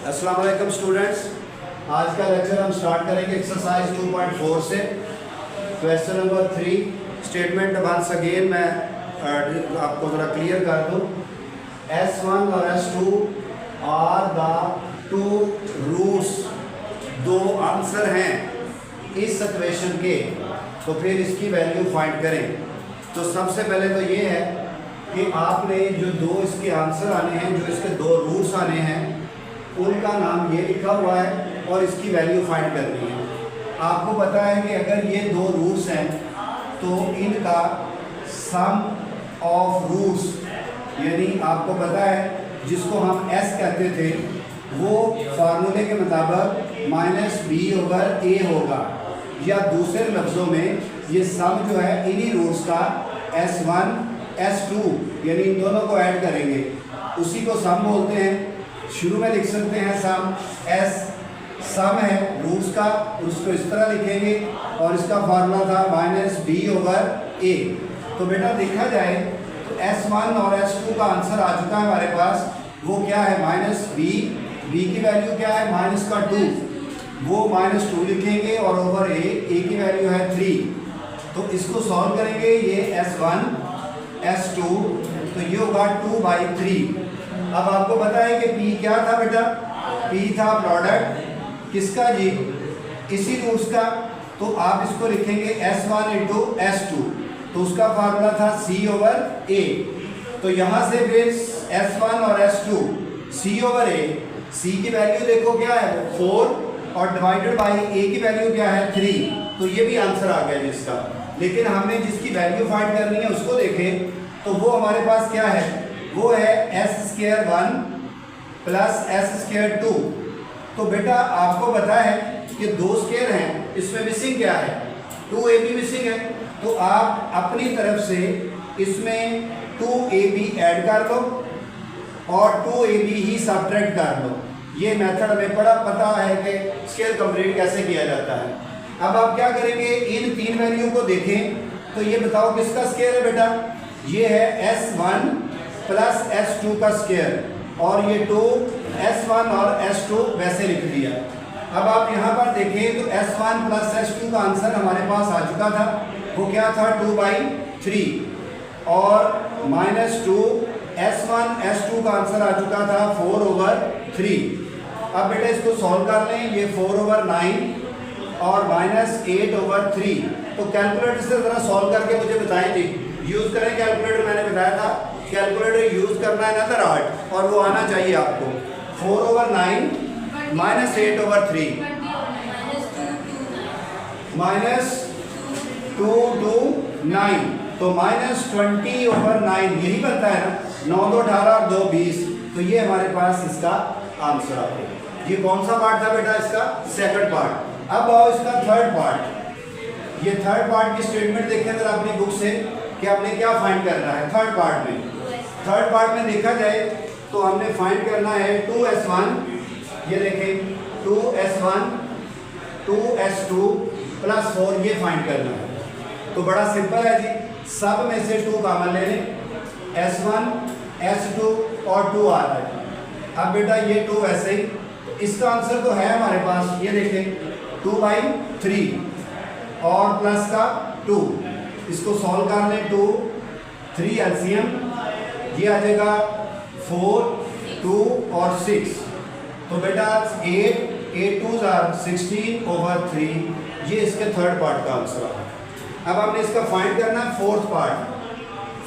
अस्सलाम वालेकुम स्टूडेंट्स, आज का लेक्चर हम स्टार्ट करेंगे एक्सरसाइज 2.4 से। Question number 3 statement once again मैं आपको ज़रा क्लियर कर दूँ। S1 और S2 are the two roots, दो आंसर हैं इस इक्वेशन के, तो फिर इसकी वैल्यू फाइंड करें। तो सबसे पहले तो ये है कि आपने जो दो इसके आंसर आने हैं, जो इसके दो रूट्स आने हैं, उनका नाम ये लिखा हुआ है और इसकी वैल्यू फाइंड करनी है। आपको पता है कि अगर ये दो रूट्स हैं तो इनका सम ऑफ रूट्स, यानी आपको पता है जिसको हम s कहते थे, वो फार्मूले के मुताबिक -b/a होगा, या दूसरे लफ्ज़ों में ये सम जो है इन्हीं रूट्स का S1 S2 यानी इन दोनों को ऐड करेंगे, उसी को सम बोलते हैं। शुरू में लिख सकते हैं सम, S सम है रूट्स का, उसको इस तरह लिखेंगे और इसका फार्मूला था -b/a। तो बेटा देखा जाए तो S1 और S2 का आंसर आ चुका है हमारे पास। वो क्या है? -b, b की वैल्यू क्या है? -2, वो -2 लिखेंगे और ओवर a की वैल्यू है 3। तो इसको सॉल्व करेंगे, ये S1 S2, तो ये होगा 2/3। अब आपको पता है कि P क्या था बेटा? P था प्रोडक्ट किसका जी? इसी रूट्स का। तो आप इसको लिखेंगे S1 × S2, तो उसका फार्मूला था C/a। तो यहाँ से फिर S1 और S2 C/a, C की वैल्यू देखो क्या है? 4, और डिवाइडेड बाई a की वैल्यू क्या है? 3। तो ये भी आंसर आ गया जिसका। लेकिन हमने जिसकी वैल्यू फाइंड करनी है उसको देखें, तो वो हमारे पास क्या है? वो है s² 1 + s² 2। तो बेटा आपको पता है कि दो स्क्वायर हैं, इसमें मिसिंग क्या है? 2ab मिसिंग है। तो आप अपनी तरफ से इसमें 2ab ऐड कर लो और 2ab ही सब्ट्रैक्ट कर लो। ये मेथड हमें बड़ा पता है कि स्क्वायर कंप्लीट कैसे किया जाता है। अब आप क्या करेंगे? इन तीन वैल्यू को देखें, तो ये बताओ किसका स्क्वायर है बेटा? ये है S1 + S2 का स्क्वायर, और ये 2 S1 और S2 वैसे लिख दिया। अब आप यहाँ पर देखें तो S1 + S2 का आंसर हमारे पास आ चुका था। वो क्या था? 2/3, और -2 S1 S2 का आंसर आ चुका था 4/3। अब बेटा इसको सॉल्व कर लें, ये 4/9 और -8/3। तो कैलकुलेटर से ज़रा सॉल्व करके मुझे बताएं जी। यूज़ करें कैलकुलेटर, मैंने बताया था कैलकुलेटर यूज़ करना है अनदर आर्ट, और वो आना चाहिए आपको। 4/9 -8/3 -229, तो -20/9 यही बनता है ना। 9 2 18 और 2 20, तो ये हमारे पास इसका आंसर आ गया। ये कौन सा पार्ट था बेटा? इसका सेकंड पार्ट। अब आओ इसका थर्ड पार्ट। ये थर्ड पार्ट की स्टेटमेंट देखें जरा अपनी बुक से कि आपने क्या फाइंड करना है थर्ड पार्ट में। थर्ड पार्ट में देखा जाए तो हमने फाइंड करना है 2S1, ये देखें 2S1 2S2 + 4, ये फाइंड करना है। तो बड़ा सिंपल है जी, सब में से 2 कॉमन ले लें, S1 S2 और 2 आ रहा है। अब बेटा ये 2 वैसे ही, तो इसका आंसर तो है हमारे पास, ये देखें 2/3 और प्लस का 2। इसको सॉल्व कर लें, 2 3 एलसीएम, ये आ जाएगा 4 2 और 6। तो बेटा 8 2s are 16/3, ये इसके थर्ड पार्ट का आंसर है। अब आपने इसका फाइंड करना है फोर्थ पार्ट।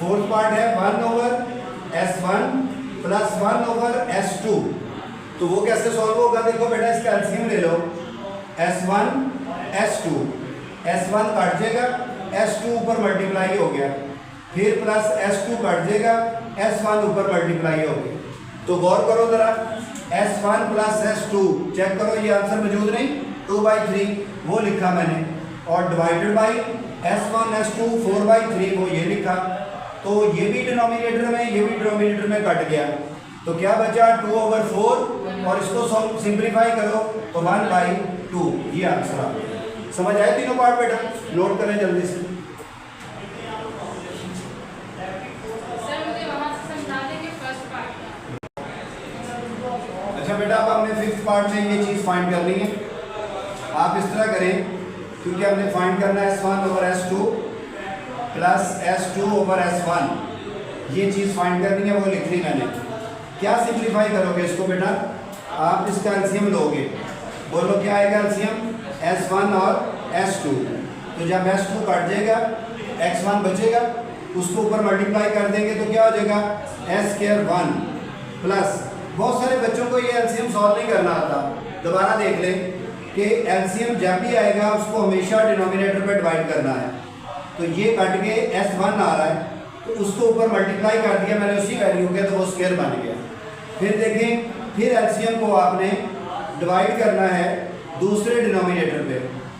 फोर्थ पार्ट है 1/S1 + 1/S2। तो वो कैसे सॉल्व होगा? देखो बेटा इसका एलसीएम ले लो, S1 S2, S1 काट जाएगा, S2 ऊपर मल्टीप्लाई हो गया, फिर प्लस S2 कट जाएगा, S1 ऊपर मल्टीप्लाई हो गया। तो गौर करो जरा, S1 + S2 चेक करो, ये आंसर मौजूद नहीं, 2/3 वो लिखा मैंने, और डिवाइडेड बाई S1 S2 4/3 वो ये लिखा। तो ये भी डिनोमिनेटर में, ये भी डिनोमिनेटर में कट गया। तो क्या बचा? 2/4, और इसको सिंप्लीफाई करो तो 1/2, ये आंसर आ गया। समझ आए तीनों पार्ट बेटा? नोट करें जल्दी से। अच्छा बेटा, अब हमने फिफ्थ पार्ट में ये चीज़ फाइंड करनी है। आप इस तरह करें, क्योंकि हमने फाइंड करना है S1 over S2 plus S2 over S1, ये चीज़ फाइंड करनी है, वो लिख ली मैंने। क्या सिंप्लीफाई करोगे इसको बेटा? आप इसका एलसीएम लोगे, बोलो क्या आएगा एलसीएम? S1 और S2। तो जब S2 कट जाएगा, X1 बचेगा, उसको ऊपर मल्टीप्लाई कर देंगे तो क्या हो जाएगा? S स्क्वायर 1 प्लस, बहुत सारे बच्चों को ये एलसीएम सॉल्व नहीं करना आता, दोबारा देख लें कि एलसीएम जब भी आएगा उसको हमेशा डिनोमिनेटर पे डिवाइड करना है। तो ये कट के S1 आ रहा है, तो उसको ऊपर मल्टीप्लाई कर दिया मैंने उसी वैल्यू के, तो वो स्क्वायर बन गया। फिर देखें, फिर एलसीएम को आपने डिवाइड करना है दूसरे डिनोमिनेटर पे,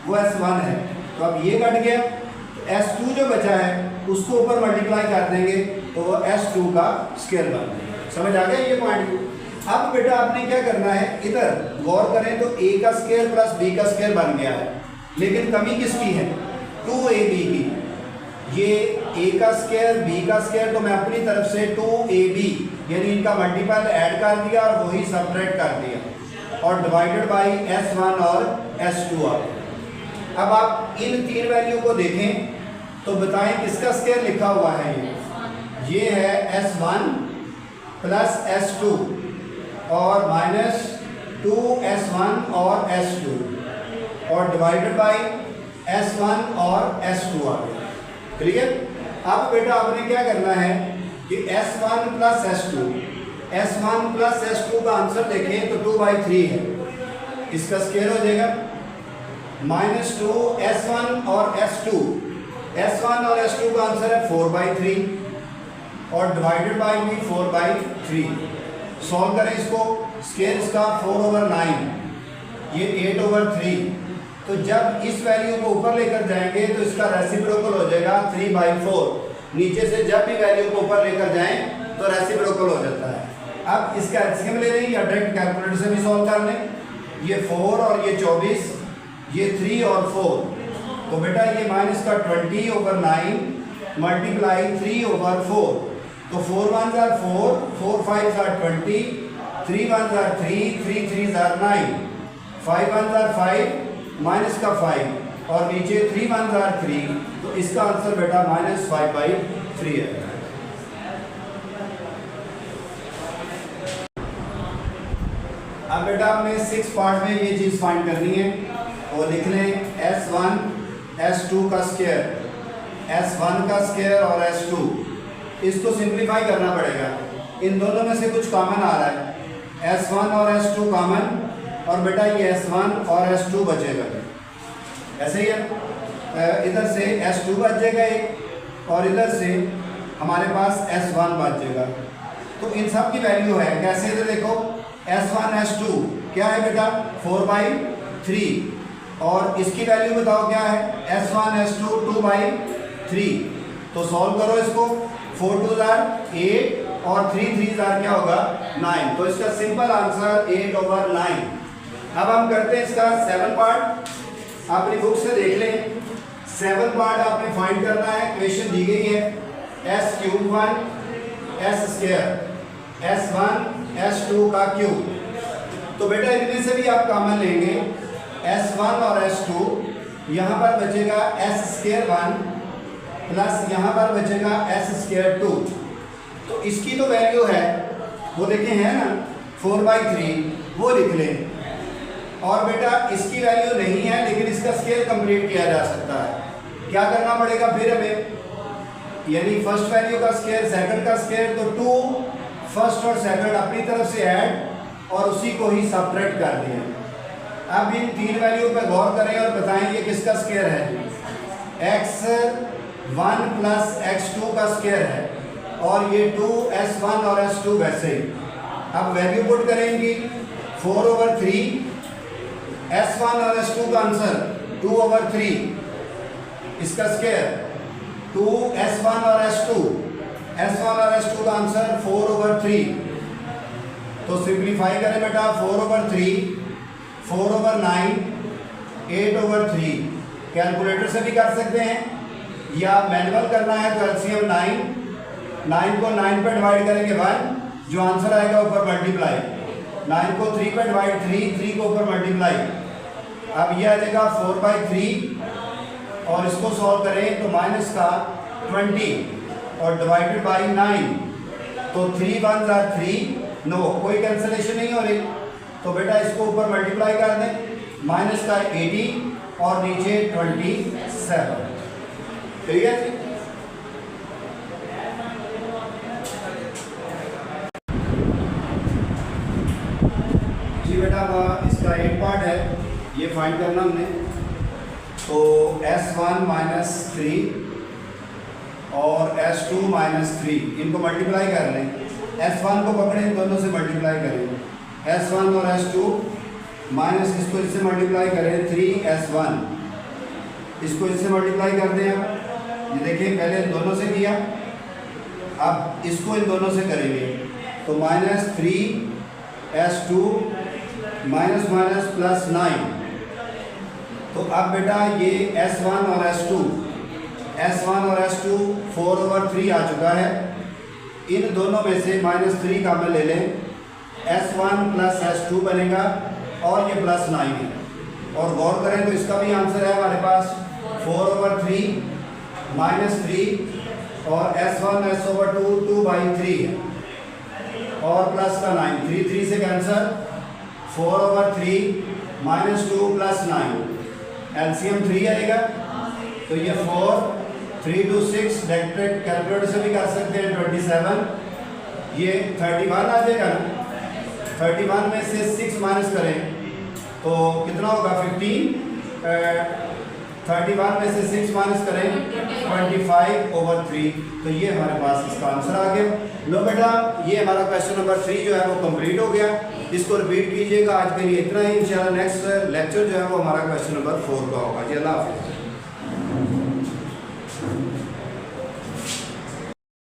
वो S1 है, तो अब ये कट गया, S2 जो बचा है उसको ऊपर मल्टीप्लाई कर देंगे तो वो S2 का स्क्वायर बन गया। समझ आ गया ये पॉइंट? अब बेटा आपने क्या करना है, इधर गौर करें तो a का स्क्वायर प्लस b का स्क्वायर बन गया है, लेकिन कमी किसकी है? 2ab की। ये a का स्क्वायर b का स्क्वायर तो मैं अपनी तरफ से 2ab यानी इनका मल्टीपल ऐड कर दिया और वही सबट्रैक्ट कर दिया और डिवाइडेड बाय S1 और S2 आ गया। अब आप इन तीन वैल्यू को देखें तो बताएं किसका स्क्वायर लिखा हुआ है? ये है S1 प्लस S2 और माइनस 2S1 और S2 और डिवाइडेड बाय S1 और S2 आ गया। क्लियर? अब बेटा आपने क्या करना है कि S1 plus S2, S1 plus S2 का आंसर देखें तो 2/3 है, इसका स्क्वायर हो जाएगा माइनस 2 S1 और S2, S1 और S2 का आंसर है 4/3 और डिवाइडेड बाय भी 4/3। सॉल्व करें इसको, स्क्वायर इसका 4/9, ये 8/3। तो जब इस वैल्यू को ऊपर लेकर जाएंगे तो इसका रेसिप्रोकल हो जाएगा 3/4। नीचे से जब भी वैल्यू को ऊपर लेकर जाएं तो रेसिप्रोकल हो जाता है। अब इसका एलसीएम ले लें या डायरेक्ट कैलकुलेटर से भी सॉल्व कर लें। ये 4 और ये 24, ये 3 और 4, तो बेटा ये माइनस का 20/9 मल्टीप्लाई 3/4, तो 4 1s are 4, 4 5s are 20, 3 1s are 3, 3 3s are 9, 5 1s are 5, minus का 5 और नीचे 3 1s are 3, तो इसका आंसर बेटा -5/3 है। अब बेटा आपने 6 पार्ट में ये चीज़ फाइंड करनी है और लिख लें S1 S2 का स्क्वायर, S1 का स्क्वायर और S2, इसको सिंप्लीफाई करना पड़ेगा। इन दोनों में से कुछ कॉमन आ रहा है, S1 और S2 कॉमन, और बेटा ये S1 और S2 बचेगा, ऐसे ही है। इधर से S2 बच जाएगा एक और इधर से हमारे पास S1 बच जाएगा। तो इन सब की वैल्यू है कैसे, इधर देखो S1 S2 क्या है बेटा 4/3 और इसकी वैल्यू बताओ क्या है S1 S2 2/3। तो सॉल्व करो इसको, 4 2s are 8 और 3 3s are क्या होगा 9, तो इसका सिंपल आंसर 8/9। अब हम करते हैं इसका 7 पार्ट, अपनी बुक से देख लें। 7 पार्ट आपने फाइंड करना है, क्वेश्चन दी गई है S³ 1 S² S1 S2 का क्यूब। तो बेटा इनमें से भी आप कॉमन लेंगे S1 और S2, यहाँ पर बचेगा S² 1 प्लस यहाँ पर बचेगा S² 2। तो इसकी तो वैल्यू है वो देखें है ना 4/3, वो लिख लें। और बेटा इसकी वैल्यू नहीं है लेकिन इसका स्केल कंप्लीट किया जा सकता है। क्या करना पड़ेगा फिर हमें, यानी फर्स्ट वैल्यू का स्केल सेकंड का स्केल, तो 2 फर्स्ट और सेकंड अपनी तरफ से ऐड और उसी को ही सबट्रैक्ट कर दिया। अब इन तीन वैल्यू पे गौर करें और बताएं ये किसका स्केयर है, x1 प्लस x2 का स्केयर है और ये 2s1 और s2 वैसे ही। अब वैल्यू पुट करेंगी 4/3, s1 और s2 का आंसर 2/3, इसका स्केयर 2s1 और s2, S1 और S2 का आंसर 4/3। तो सिंप्लीफाई करें बेटा 4/3, 4/9, 8/3। कैलकुलेटर से भी कर सकते हैं या मैनुअल करना है तो एलसीएम 9 को 9 पे डिवाइड करेंगे 1, जो आंसर आएगा ऊपर मल्टीप्लाई 9 को 3 पे डिवाइड 3 को ऊपर मल्टीप्लाई, अब ये आ जाएगा 4/3 और इसको सॉल्व करें तो माइनस का 20 और डिवाइडेड बाई 9, तो 3 1 are 3, नो कोई कैंसलेशन नहीं हो रही, तो बेटा इसको ऊपर मल्टीप्लाई कर दें, माइनस का 80 और नीचे 27, ठीक है जी बेटा। इसका एक पार्ट है ये फाइंड करना हमने, तो S1 माइनस 3 और S2 माइनस 3 इनको मल्टीप्लाई कर लें, S1 को पकड़ें, इन दोनों से मल्टीप्लाई करें, S1 और S2 माइनस इसको इससे मल्टीप्लाई करें 3S1, इसको इससे मल्टीप्लाई कर दें। अब ये देखिए पहले इन दोनों से किया, अब इसको इन दोनों से करेंगे, तो minus 3S2 minus minus plus 9, तो अब बेटा ये S1 और S2 4/3 आ चुका है, इन दोनों में से -3 का मैं ले लें, S1 प्लस S2 बनेगा और ये प्लस 9 है, और गौर करें तो इसका भी आंसर है हमारे पास 4/3 -3 और S1 S/2 2/3 है और प्लस का 9, 3 से कैंसर, 4/3 -2 प्लस 9, एलसीएम 3 आएगा, तो ये 4 3 2 6 डायरेक्ट कैलकुलेटर से भी कर सकते हैं 27, ये 31 आ जाएगा ना, 31 में से 6 माइनस करें तो कितना होगा 15, 31 में से 6 माइनस करें 25/3, तो ये हमारे पास इसका आंसर आ गया। लो बेटा ये हमारा क्वेश्चन नंबर 3 जो है वो कंप्लीट हो गया, इसको रिपीट कीजिएगा। आज के लिए इतना ही, इंशाल्लाह नेक्स्ट लेक्चर जो है वो हमारा क्वेश्चन नंबर 4 का होगा जी। अल्लाह हाफिज़।